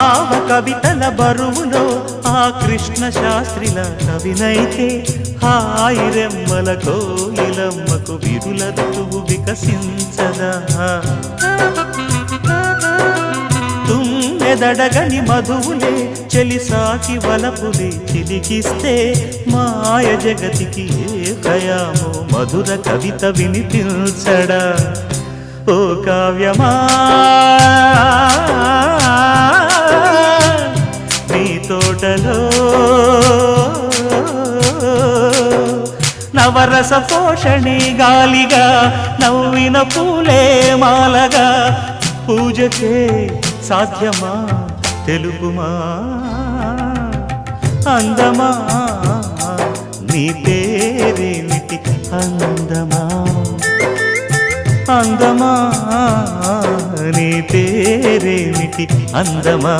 భావ కవితల బరువులో ఆ కృష్ణ శాస్త్రిల కవినైతే హాయి రెమ్మల కోయిలమ్మకు విరుల ఋతువు వికసించదా తుమ్మెదడగని మధువులే చెలిసాకి వలపులే చిలికిస్తే మాయ జగతికి ఏ కయామో మధుర కవిత వినిపించడా ఓ కావ్యమా నీ తోటలో నవరస పోషణి గాలిగా నవ్విన పూలే మాలగా పూజకే సాధ్యమా తెలుగుమా అందమా నీ పేరేమిటి అందమా అందమా నీ పేరేమిటి అందమా